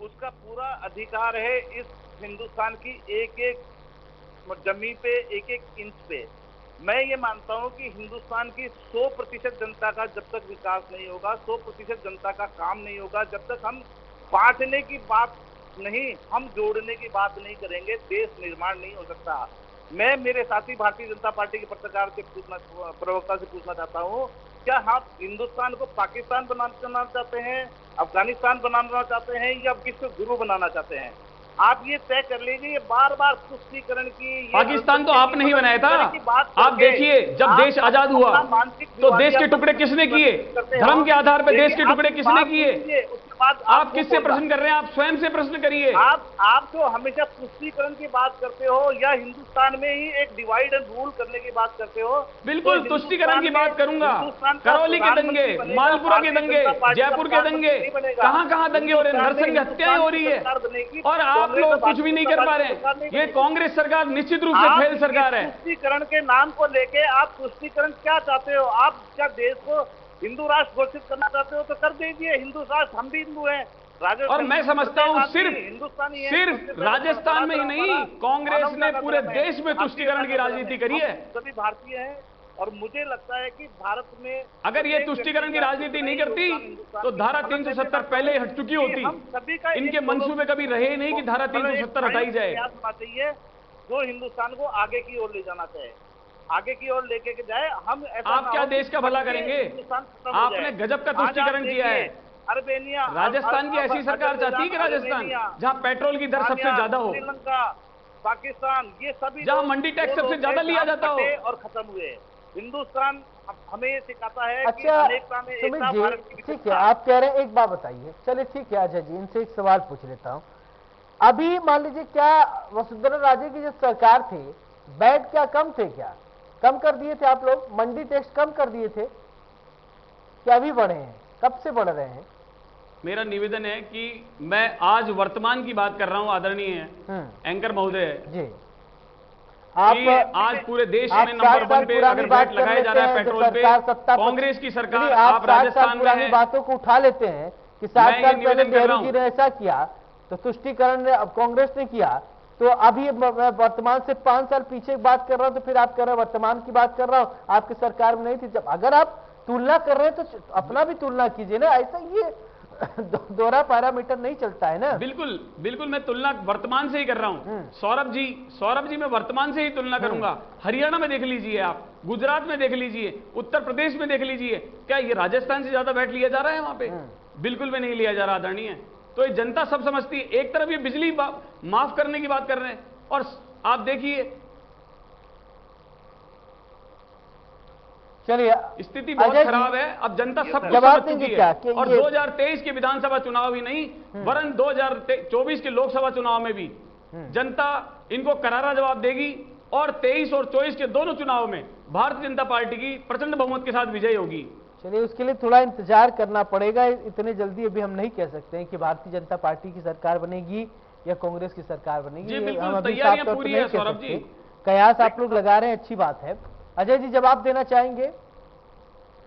उसका पूरा अधिकार है इस हिंदुस्तान की एक एक जमीन पे, एक एक इंच पे। मैं ये मानता हूं कि हिंदुस्तान की 100% जनता का जब तक विकास नहीं होगा, 100% जनता का काम नहीं होगा, जब तक हम बांटने की बात नहीं, हम जोड़ने की बात नहीं करेंगे, देश निर्माण नहीं हो सकता। मैं मेरे साथी भारतीय जनता पार्टी के पत्रकार से प्रवक्ता से पूछना चाहता हूं, क्या आप हिंदुस्तान को पाकिस्तान बनाना चाहते हैं, अफगानिस्तान बनाना चाहते हैं, या विश्व गुरु बनाना चाहते हैं? आप ये तय कर लीजिए। ये बार बार तुष्टीकरण की, पाकिस्तान तो आपने ही बनाया था। आप देखिए, जब देश आजाद हुआ तो देश के टुकड़े किसने किए? धर्म के आधार पर देश के टुकड़े किसने किए? बात आप किससे प्रश्न कर रहे हैं? आप स्वयं से प्रश्न करिए। आप तो हमेशा तुष्टीकरण की बात करते हो या हिंदुस्तान में ही एक डिवाइड एंड रूल करने की बात करते हो। बिल्कुल तो तुष्टीकरण की बात करूंगा। हिंदुस्तान का करौली के दंगे, प्रधानमंत्री बनेगा, मालपुरा के भारतीय दंगे, जनता पार्टी का जयपुर के दंगे, प्रधानमंत्री बनेगा। कहां दंगे हो रहे हैं, हिंदुस्तान में नरसंग हत्याएं हो रही है सरकार बनेगी, और आप कांग्रेस लोग और कुछ भी नहीं कर पा रहे सरकार नहीं हैं। ये बनेगी। कांग्रेस सरकार निश्चित रूप से फेल सरकार है। तुष्टीकरण के नाम को लेके आप तुष्टीकरण क्या चाहते हो? आप क्या देश को हिंदू राष्ट्र घोषित करना चाहते हो तो कर दीजिए, हिंदू राष्ट्र, हम भी हिंदू हैं। और मैं समझता हूं हिंदुस्तानी सिर्फ राजस्थान में ही नहीं, कांग्रेस ने पूरे देश में तुष्टीकरण की राजनीति करी है। सभी भारतीय हैं और मुझे लगता है कि भारत में अगर ये तुष्टीकरण की राजनीति नहीं करती तो धारा 370 पहले ही हट चुकी होती। इनके मंसूबे कभी रहे ही नहीं कि धारा 370 हटाई जाए। होना चाहिए जो हिंदुस्तान को आगे की ओर ले जाना चाहिए, आगे की ओर लेके जाए। हम ऐसा आप क्या देश का भला करेंगे? आपने गजब का तुष्टीकरण किया है। अर्मेनिया, राजस्थान की ऐसी सरकार चाहती है कि राजस्थान जहां पेट्रोल की दर सबसे ज्यादा हो, श्रीलंका, पाकिस्तान, ये सभी जहां मंडी टैक्स सबसे ज्यादा लिया जाता हो और खत्म हुए। हिंदुस्तान हमें ये सिखाता है कि अच्छा अनेकता में एकता भारत की ठीक है, विशेषता। आप कह रहे हैं, एक बात बताइए, चलिए ठीक है अजय जी, इनसे एक सवाल पूछ लेता हूं। अभी मान लीजिए, क्या वसुंधरा राजे की जो सरकार थी, वैट क्या कम थे? क्या कम कर दिए थे आप लोग? मंडी टैक्स कम कर दिए थे क्या? अभी बढ़े हैं? कब से बढ़ रहे हैं? मेरा निवेदन है कि मैं आज वर्तमान की बात कर रहा हूं, आदरणीय एंकर महोदय जी। आज पूरे देश में नंबर 1 पे अगर वैट लगाया जा रहा है पेट्रोल पे, कांग्रेस की सरकार, आप राजस्थान में है। बातों को उठा लेते हैं कि 7 साल पहले नेहरू जी ने ऐसा किया तो तुष्टीकरण ने अब कांग्रेस ने किया, तो अभी मैं वर्तमान से 5 साल पीछे बात कर रहा हूं, तो फिर आप कह रहे हैं वर्तमान की बात कर रहा हूं, आपकी सरकार में नहीं थी। जब अगर आप तुलना कर रहे हैं तो अपना भी तुलना कीजिए ना, ऐसा ये दोहरा पैरामीटर नहीं चलता है ना। बिल्कुल बिल्कुल, मैं तुलना वर्तमान से ही कर रहा हूं। सौरभ जी मैं वर्तमान से ही तुलना करूंगा। हरियाणा में देख लीजिए, आप गुजरात में देख लीजिए, उत्तर प्रदेश में देख लीजिए, क्या ये राजस्थान से ज्यादा वैट लिया जा रहा है वहां पे? बिल्कुल भी नहीं लिया जा रहा आदरणीय। तो ये जनता सब समझती है। एक तरफ ये बिजली माफ करने की बात कर रहे हैं और आप देखिए चलिए स्थिति बहुत खराब है। अब जनता सब कुछ जवाब समझ देंगे चुकी क्या है। और 2023 के विधानसभा चुनाव ही नहीं, वरन 2024 के लोकसभा चुनाव में भी जनता इनको करारा जवाब देगी और 23 और 24 के दोनों चुनाव में भारतीय जनता पार्टी की प्रचंड बहुमत के साथ विजय होगी। चलिए, उसके लिए थोड़ा इंतजार करना पड़ेगा। इतने जल्दी अभी हम नहीं कह सकते हैं कि भारतीय जनता पार्टी की सरकार बनेगी या कांग्रेस की सरकार बनेगी। जी बिल्कुल, तैयारियां पूरी है सौरभ जी। कयास आप लोग लगा रहे हैं, अच्छी बात है। अजय जी जवाब देना चाहेंगे?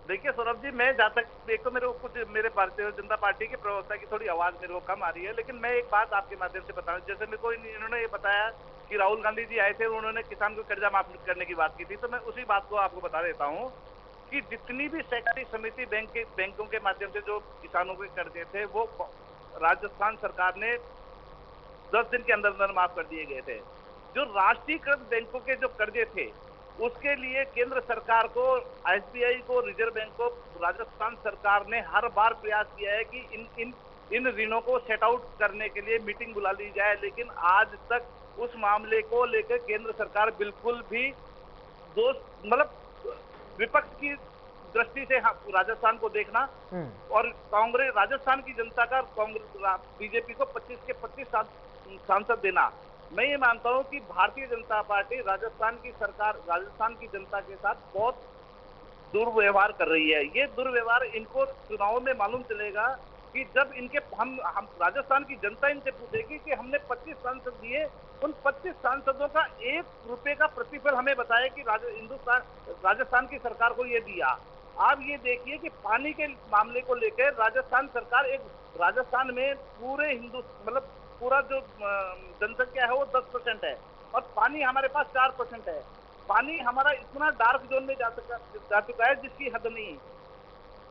देखिए सौरभ जी, मैं जहाँ तक एक तो मेरे भारतीय जनता पार्टी के प्रवक्ता की थोड़ी आवाज मेरे को कम आ रही है, लेकिन मैं एक बात आपके माध्यम से बताऊं। जैसे मेरे को इन्होंने ये बताया कि राहुल गांधी जी आए थे, उन्होंने किसान को कर्जा माफ करने की बात की थी, तो मैं उसी बात को आपको बता देता हूँ कि जितनी भी सहकारी समिति बैंकों के माध्यम से जो किसानों के कर्जे थे, वो राजस्थान सरकार ने 10 दिन के अंदर अंदर माफ कर दिए गए थे। जो राष्ट्रीयकृत बैंकों के जो कर्जे थे, उसके लिए केंद्र सरकार को, एसबीआई को, रिजर्व बैंक को राजस्थान सरकार ने हर बार प्रयास किया है कि इन ऋणों को सेट आउट करने के लिए मीटिंग बुला ली जाए, लेकिन आज तक उस मामले को लेकर केंद्र सरकार बिल्कुल भी मतलब विपक्ष की दृष्टि से राजस्थान को देखना और कांग्रेस, राजस्थान की जनता का कांग्रेस बीजेपी को 25 के 25 सांसद देना। मैं ये मानता हूं कि भारतीय जनता पार्टी राजस्थान की सरकार राजस्थान की जनता के साथ बहुत दुर्व्यवहार कर रही है। ये दुर्व्यवहार इनको चुनाव में मालूम चलेगा कि जब इनके हम राजस्थान की जनता इनसे पूछेगी कि हमने 25 सांसद दिए, उन 25 सांसदों का 1 रुपए का प्रतिफल हमें बताए कि राजस्थान की सरकार को ये दिया। आप ये देखिए कि पानी के मामले को लेकर राजस्थान सरकार, राजस्थान में पूरे मतलब पूरा जो जनसंख्या है वो 10% है और पानी हमारे पास 4% है। पानी हमारा इतना डार्क जोन में जा चुका है जिसकी हद नहीं।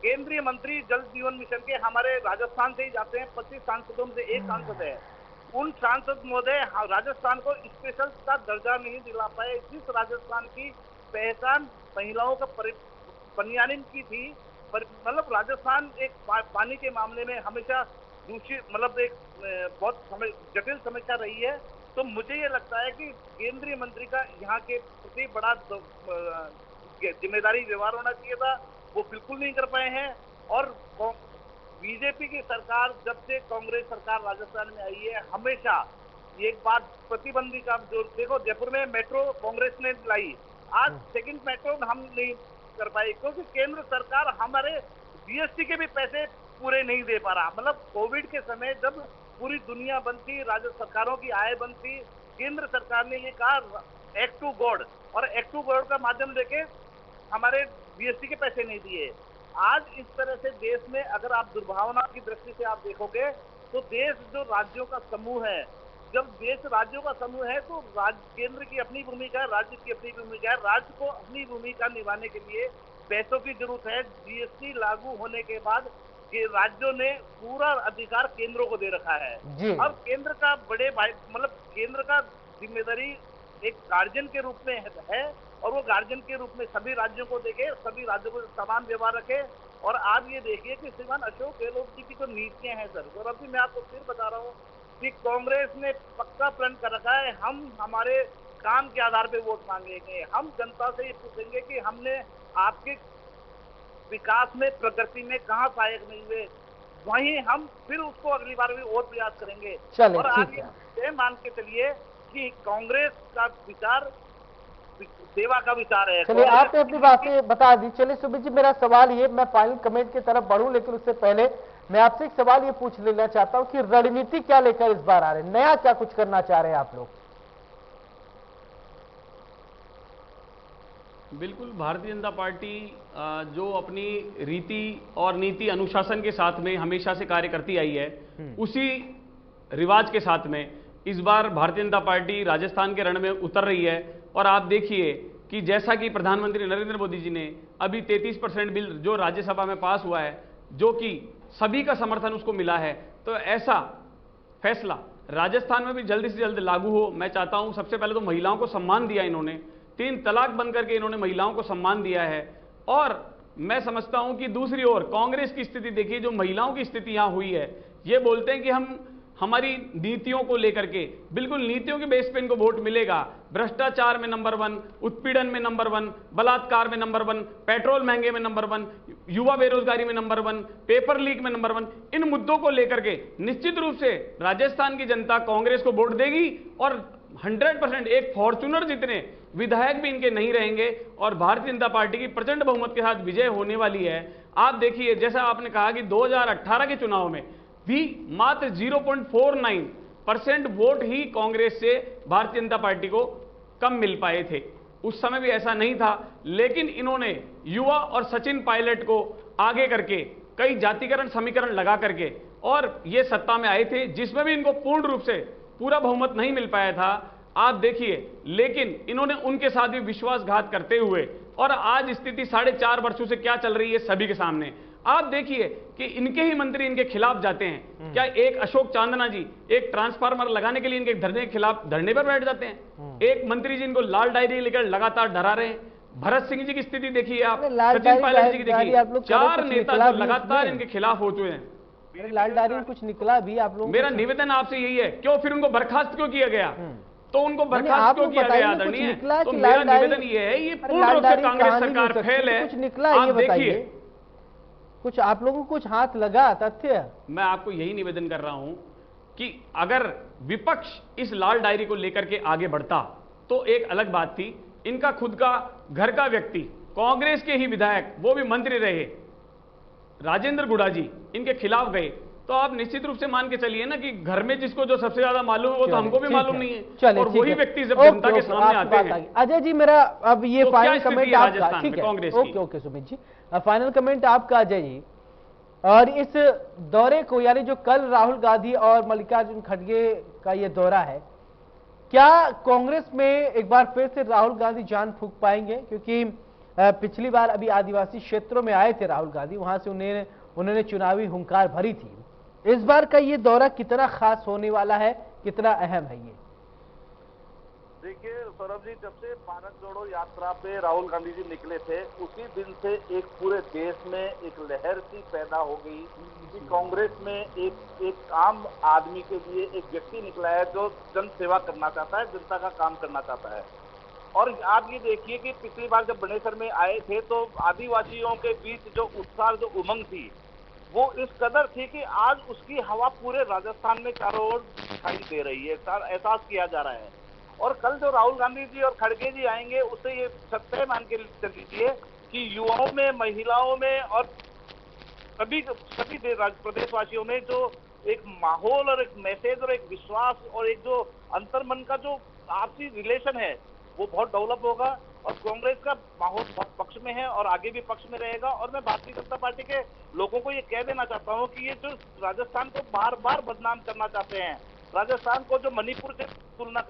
केंद्रीय मंत्री जल जीवन मिशन के हमारे राजस्थान से ही जाते हैं, 25 सांसदों में से 1 सांसद है। उन सांसद महोदय राजस्थान को स्पेशल का दर्जा नहीं दिला पाए। जिस राजस्थान की पहचान महिलाओं का पनियानिन की थी, मतलब राजस्थान एक पानी के मामले में हमेशा दूषित, मतलब एक बहुत जटिल समस्या रही है। तो मुझे ये लगता है कि केंद्रीय मंत्री का यहाँ के प्रति बड़ा जिम्मेदारी व्यवहार होना चाहिए था, वो बिल्कुल नहीं कर पाए हैं। और बीजेपी की सरकार जब से कांग्रेस सरकार राजस्थान में आई है, हमेशा एक बात प्रतिबंधी का जो देखो, जयपुर में मेट्रो कांग्रेस ने लाई, आज सेकंड मेट्रो हम नहीं कर पाए क्योंकि केंद्र सरकार हमारे जीएसटी के भी पैसे पूरे नहीं दे पा रहा। मतलब कोविड के समय जब पूरी दुनिया बंद थी, राज्य सरकारों की आय बंद थी, केंद्र सरकार ने ये कहा एक्ट टू गॉड, और एक्ट टू गॉड का माध्यम देके हमारे जीएसटी के पैसे नहीं दिए। आज इस तरह से देश में अगर आप दुर्भावना की दृष्टि से आप देखोगे तो देश जो राज्यों का समूह है, जब देश राज्यों का समूह है तो केंद्र की अपनी भूमिका है, राज्य की अपनी भूमिका है। राज्य को अपनी भूमिका निभाने के लिए पैसों की जरूरत है। जीएसटी लागू होने के बाद कि राज्यों ने पूरा अधिकार केंद्र को दे रखा है। अब केंद्र का बड़े भाई मतलब केंद्र का जिम्मेदारी एक गार्जियन के रूप में है और वो गार्जियन के रूप में सभी राज्यों को देखे, सभी राज्यों को समान व्यवहार रखे। और आप ये देखिए कि श्रीमान अशोक गहलोत जी की जो नीतियां हैं सर, और अभी मैं आपको फिर बता रहा हूँ कि कांग्रेस ने पक्का प्रण कर रखा है, हम हमारे काम के आधार पे वोट मांगेंगे। हम जनता से ये पूछेंगे कि हमने आपके विकास में, प्रगति में कहाँ सहायक नहीं हुए, वहीं हम फिर उसको अगली बार भी और प्रयास करेंगे। और आप ये मान के चलिए कि कांग्रेस का विचार सेवा का विचार है। चलिए आपने अपनी बातें बता दी। चलिए सुमित जी, मेरा सवाल ये, मैं फाइनल कमेंट की तरफ बढ़ूं लेकिन उससे पहले मैं आपसे एक सवाल ये पूछ लेना चाहता हूं कि रणनीति क्या लेकर इस बार आ रहे हैं, नया क्या कुछ करना चाह रहे हैं आप लोग? बिल्कुल, भारतीय जनता पार्टी जो अपनी रीति और नीति अनुशासन के साथ में हमेशा से कार्य करती आई है, उसी रिवाज के साथ में इस बार भारतीय जनता पार्टी राजस्थान के रण में उतर रही है। और आप देखिए कि जैसा कि प्रधानमंत्री नरेंद्र मोदी जी ने अभी 33% बिल जो राज्यसभा में पास हुआ है, जो कि सभी का समर्थन उसको मिला है, तो ऐसा फैसला राजस्थान में भी जल्दी से जल्द लागू हो। मैं चाहता हूं, सबसे पहले तो महिलाओं को सम्मान दिया इन्होंने, 3 तलाक बंद करके इन्होंने महिलाओं को सम्मान दिया है। और मैं समझता हूं कि दूसरी ओर कांग्रेस की स्थिति देखिए, जो महिलाओं की स्थिति यहां हुई है, ये बोलते हैं कि हम हमारी नीतियों को लेकर के, बिल्कुल नीतियों के बेस पे इनको वोट मिलेगा। भ्रष्टाचार में नंबर 1, उत्पीड़न में नंबर 1, बलात्कार में नंबर 1, पेट्रोल महंगे में नंबर 1, युवा बेरोजगारी में नंबर 1, पेपर लीक में नंबर 1, इन मुद्दों को लेकर के निश्चित रूप से राजस्थान की जनता कांग्रेस को वोट देगी। और 100% एक फॉर्च्यूनर जितने विधायक भी इनके नहीं रहेंगे और भारतीय जनता पार्टी की प्रचंड बहुमत के साथ विजय होने वाली है। आप देखिए, जैसा आपने कहा कि 2018 के चुनाव में भी मात्र 0.49% वोट ही कांग्रेस से भारतीय जनता पार्टी को कम मिल पाए थे। उस समय भी ऐसा नहीं था, लेकिन इन्होंने युवा और सचिन पायलट को आगे करके कई जातिकरण समीकरण लगा करके और ये सत्ता में आए थे, जिसमें भी इनको पूर्ण रूप से पूरा बहुमत नहीं मिल पाया था। आप देखिए, लेकिन इन्होंने उनके साथ भी विश्वासघात करते हुए, और आज स्थिति 4.5 वर्षों से क्या चल रही है सभी के सामने। आप देखिए कि इनके ही मंत्री इनके खिलाफ जाते हैं। क्या एक अशोक चांदना जी एक ट्रांसफार्मर लगाने के लिए इनके धरने के खिलाफ धरने पर बैठ जाते हैं? एक मंत्री जी इनको लाल डायरी लेकर लगातार डरा रहे हैं। भरत सिंह जी की स्थिति देखिए आप, सचिन पायलट जी की देखिए, 4 नेता जो लगातार इनके खिलाफ हो चुके हैं। लाल डायरी में कुछ निकला भी आप लोग? मेरा निवेदन आपसे यही है, क्यों फिर उनको बर्खास्त क्यों किया गया? तो उनको बर्खास्त क्यों किया गया आदरणीय? तो मेरा निवेदन ये है, ये पूर्ण रूप से कांग्रेस सरकार फेल है। कुछ निकला, ये बताइए, कुछ आप लोगों को कुछ हाथ लगा तथ्य? मैं आपको यही निवेदन कर रहा हूं कि अगर विपक्ष इस लाल डायरी को लेकर के आगे बढ़ता तो एक अलग बात थी। इनका खुद का घर का व्यक्ति, कांग्रेस के ही विधायक, वो भी मंत्री रहे, राजेंद्र गुड़ा जी इनके खिलाफ गए, तो आप निश्चित रूप से मान के चलिए ना कि घर में जिसको जो सबसे ज्यादा मालूम है वो तो हमको भी मालूम नहीं है। और वही व्यक्ति जब जनता के सामने आते हैं। अजय जी, मेरा अब ये फाइनल कमेंट आपका, ठीक है? Okay Sumit ji, final comment आपका अजय जी। और इस दौरे को, यानी जो कल राहुल गांधी और मल्लिकार्जुन खड़गे का ये दौरा है, क्या कांग्रेस में एक बार फिर से राहुल गांधी जान फूंक पाएंगे? क्योंकि पिछली बार अभी आदिवासी क्षेत्रों में आए थे राहुल गांधी, वहां से उन्होंने चुनावी हुंकार भरी थी। इस बार का ये दौरा कितना खास होने वाला है, कितना अहम है ये? देखिए सौरभ जी, जब से भारत जोड़ो यात्रा पे राहुल गांधी जी निकले थे, उसी दिन से एक पूरे देश में एक लहर सी पैदा हो गई कि कांग्रेस में एक आम आदमी के लिए एक व्यक्ति निकला है जो जन सेवा करना चाहता है, जनता का काम करना चाहता है। और आप ये देखिए कि पिछली बार जब बनेसर में आए थे तो आदिवासियों के बीच जो उत्साह, जो उमंग थी, वो इस कदर थी कि आज उसकी हवा पूरे राजस्थान में चारों ओर दिखाई दे रही है, एहसास किया जा रहा है। और कल जो राहुल गांधी जी और खड़गे जी आएंगे, उससे ये सत्य मान के चल लीजिए कि युवाओं में, महिलाओं में और सभी प्रदेशवासियों में जो एक माहौल और एक मैसेज और एक विश्वास और एक जो अंतर्मन का जो आपसी रिलेशन है, वो बहुत डेवलप होगा। और कांग्रेस का माहौल बहुत पक्ष में है और आगे भी पक्ष में रहेगा। और मैं भारतीय जनता पार्टी के लोगों को ये कह देना चाहता हूँ कि ये जो राजस्थान को बार बार बदनाम करना चाहते हैं, राजस्थान को जो मणिपुर से तुलना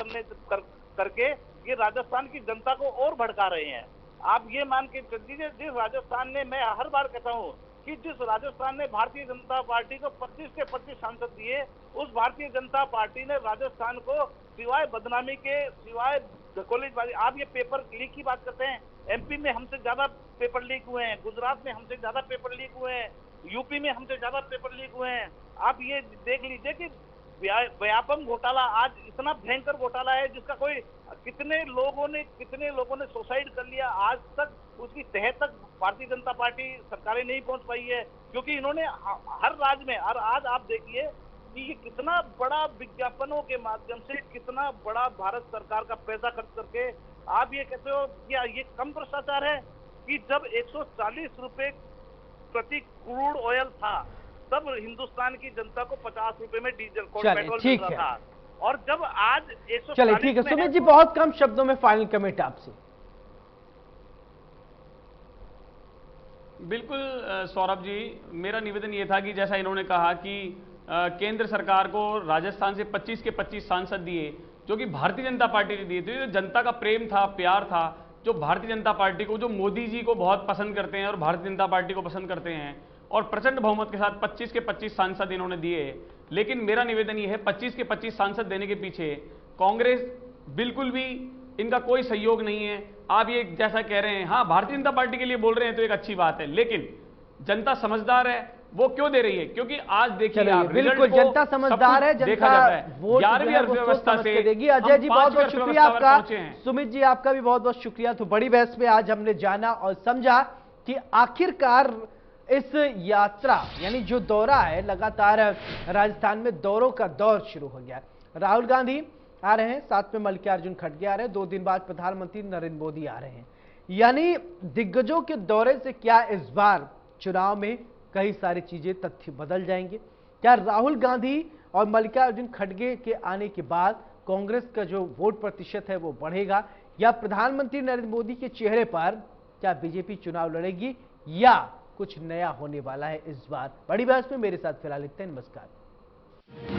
करके ये राजस्थान की जनता को और भड़का रहे हैं। आप ये मान के चल दीजिए, जिस राजस्थान ने, मैं हर बार कहता हूँ कि जिस राजस्थान ने भारतीय जनता पार्टी को 25 के 25 सांसद दिए, उस भारतीय जनता पार्टी ने राजस्थान को सिवाय बदनामी के, सिवाय धकोलीबाजी, आप ये पेपर लीक की बात करते हैं, एमपी में हमसे ज्यादा पेपर लीक हुए हैं, गुजरात में हमसे ज्यादा पेपर लीक हुए हैं, यूपी में हमसे ज्यादा पेपर लीक हुए हैं। आप ये देख लीजिए कि व्यापम घोटाला आज इतना भयंकर घोटाला है जिसका कोई कितने लोगों ने सुसाइड कर लिया, आज तक उसकी तह तक भारतीय जनता पार्टी सरकारें नहीं पहुंच पाई है, क्योंकि इन्होंने हर राज्य में, और आज आप देखिए कि ये कितना बड़ा विज्ञापनों के माध्यम से कितना बड़ा भारत सरकार का पैसा खर्च करके आप ये कहते हो क्या ये कम भ्रष्टाचार है कि जब 140 रुपए प्रति क्रूड ऑयल था तब हिंदुस्तान की जनता को 50 रुपए में डीजल पेट्रोल मिल रहा था, और जब आज 140 चलिए ठीक है सुमित जी, बहुत कम शब्दों में फाइनल कमेंट आपसे। बिल्कुल सौरभ जी, मेरा निवेदन ये था कि जैसा इन्होंने कहा कि केंद्र सरकार को राजस्थान से 25 के 25 सांसद दिए, जो कि भारतीय जनता पार्टी ने दिए थे, जनता का प्रेम था, प्यार था, जो भारतीय जनता पार्टी को, जो मोदी जी को बहुत पसंद करते हैं और भारतीय जनता पार्टी को पसंद करते हैं, और प्रचंड बहुमत के साथ 25 के 25 सांसद इन्होंने दिए। लेकिन मेरा निवेदन यह है, 25 के 25 सांसद देने के पीछे कांग्रेस बिल्कुल भी इनका कोई सहयोग नहीं है। आप ये जैसा कह रहे हैं, हाँ भारतीय जनता पार्टी के लिए बोल रहे हैं तो एक अच्छी बात है, लेकिन जनता समझदार है, वो क्यों दे रही है? क्योंकि आज देखिए आप, बिल्कुल जनता समझदार है, देखा जाता है 11वीं अर्थव्यवस्था से देगी। अजय जी बहुत बहुत शुक्रिया आपका, सुमित जी आपका भी बहुत बहुत शुक्रिया। तो बड़ी बहस में आज हमने जाना और समझा कि आखिरकार इस यात्रा यानी जो दौरा है, लगातार राजस्थान में दौरों का दौर शुरू हो गया। राहुल गांधी आ रहे हैं, साथ में मल्लिकार्जुन खड़गे आ रहे हैं, 2 दिन बाद प्रधानमंत्री नरेंद्र मोदी आ रहे हैं। यानी दिग्गजों के दौरे से क्या इस बार चुनाव में कई सारी चीजें, तथ्य बदल जाएंगे? क्या राहुल गांधी और मल्लिकार्जुन खड़गे के आने के बाद कांग्रेस का जो वोट प्रतिशत है वो बढ़ेगा, या प्रधानमंत्री नरेंद्र मोदी के चेहरे पर क्या बीजेपी चुनाव लड़ेगी, या कुछ नया होने वाला है इस बार? बड़ी बहस में मेरे साथ फिलहाल इतना। नमस्कार।